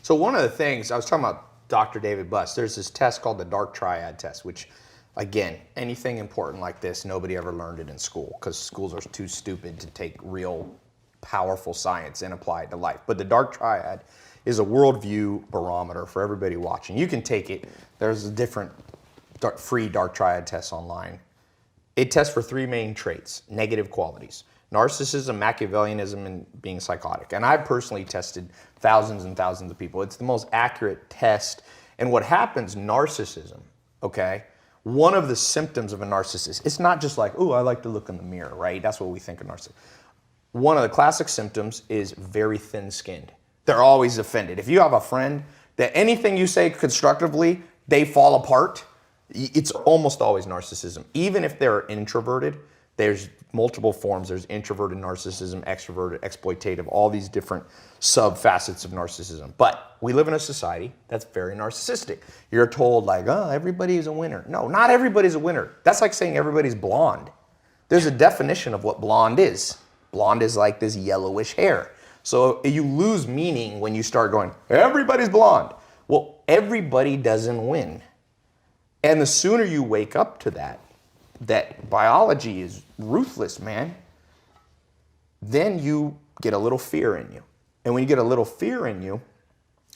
So one of the things, I was talking about Dr. David Buss, there's this test called the dark triad test, which again, anything important like this, nobody ever learned it in school because schools are too stupid to take real powerful science and apply it to life. But the dark triad is a worldview barometer for everybody watching. You can take it. There's a different free dark triad tests online. It tests for three main traits, negative qualities: narcissism, Machiavellianism, and being psychotic. And I've personally tested thousands and thousands of people. It's the most accurate test. And what happens, narcissism, okay? One of the symptoms of a narcissist, it's not just like, oh, I like to look in the mirror, right? That's what we think of narcissist. One of the classic symptoms is very thin-skinned. They're always offended. If you have a friend that anything you say constructively, they fall apart, it's almost always narcissism. Even if they're introverted, there's multiple forms. There's introverted narcissism, extroverted, exploitative, all these different sub-facets of narcissism. But we live in a society that's very narcissistic. You're told like, oh, everybody's a winner. No, not everybody's a winner. That's like saying everybody's blonde. There's a definition of what blonde is. Blonde is like this yellowish hair. So you lose meaning when you start going, everybody's blonde. Well, everybody doesn't win. And the sooner you wake up to that biology is ruthless, man, then you get a little fear in you. And when you get a little fear in you,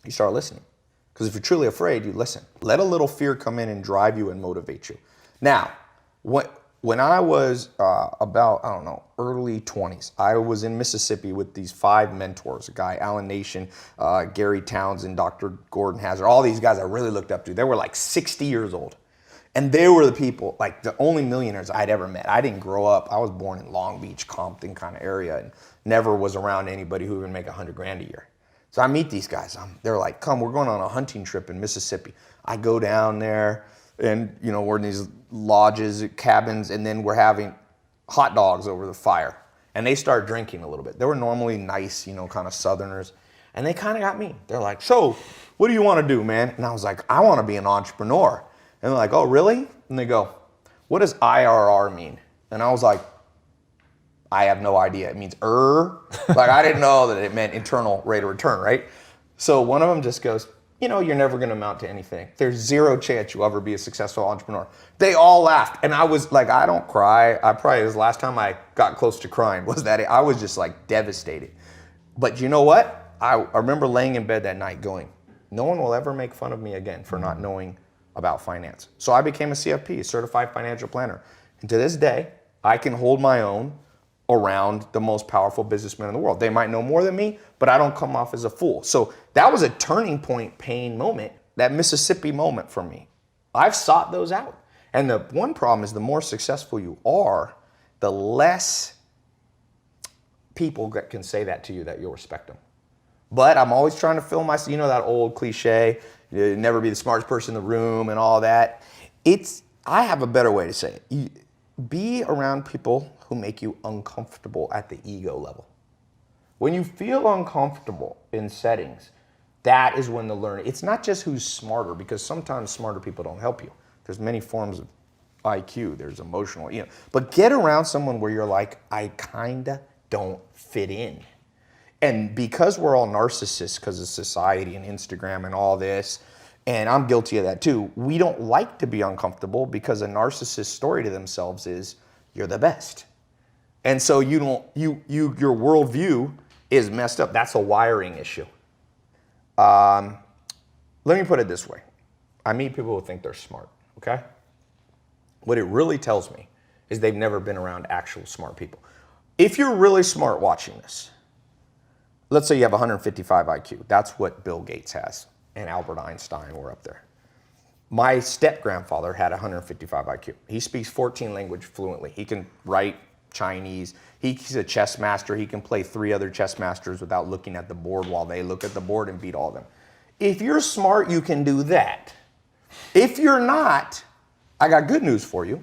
you start listening. Because if you're truly afraid, you listen. Let a little fear come in and drive you and motivate you. Now, when I was about, I don't know, early 20s, I was in Mississippi with these 5 mentors, a guy, Alan Nation, Gary Townsend, Dr. Gordon Hazard, all these guys I really looked up to. They were like 60 years old. And they were the people, like the only millionaires I'd ever met. I didn't grow up. I was born in Long Beach, Compton kind of area, and never was around anybody who would make $100,000 a year. So I meet these guys. They're like, come, we're going on a hunting trip in Mississippi. I go down there and, you know, we're in these lodges, cabins, and then we're having hot dogs over the fire. And they start drinking a little bit. They were normally nice, you know, kind of Southerners. And they kind of got me. They're like, so what do you want to do, man? And I was like, I want to be an entrepreneur. And they're like, oh, really? And they go, what does IRR mean? And I was like, I have no idea. It means Like, I didn't know that it meant internal rate of return, right? So one of them just goes, you know, you're never going to amount to anything. There's zero chance you'll ever be a successful entrepreneur. They all laughed. And I was like, I don't cry. It was the last time I got close to crying was that I was just like devastated. But you know what? I remember laying in bed that night going, no one will ever make fun of me again for not knowing about finance. So I became a CFP, a certified financial planner. And to this day, I can hold my own around the most powerful businessmen in the world. They might know more than me, but I don't come off as a fool. So that was a turning point pain moment, that Mississippi moment for me. I've sought those out. And the one problem is the more successful you are, the less people can say that to you that you'll respect them. But I'm always trying to fill my, you know, that old cliche, never be the smartest person in the room and all that. I have a better way to say it. Be around people who make you uncomfortable at the ego level. When you feel uncomfortable in settings, that is when the learning, it's not just who's smarter, because sometimes smarter people don't help you. There's many forms of IQ, there's emotional, you know, but get around someone where you're like, I kinda don't fit in. And because we're all narcissists because of society and Instagram and all this, and I'm guilty of that too, we don't like to be uncomfortable because a narcissist's story to themselves is, you're the best. And so your worldview is messed up. That's a wiring issue. Let me put it this way. I meet people who think they're smart, okay? What it really tells me is they've never been around actual smart people. If you're really smart watching this, let's say you have 155 IQ. That's what Bill Gates has, and Albert Einstein were up there. My step-grandfather had 155 IQ. He speaks 14 languages fluently. He can write Chinese. He's a chess master. He can play 3 other chess masters without looking at the board while they look at the board and beat all of them. If you're smart, you can do that. If you're not, I got good news for you.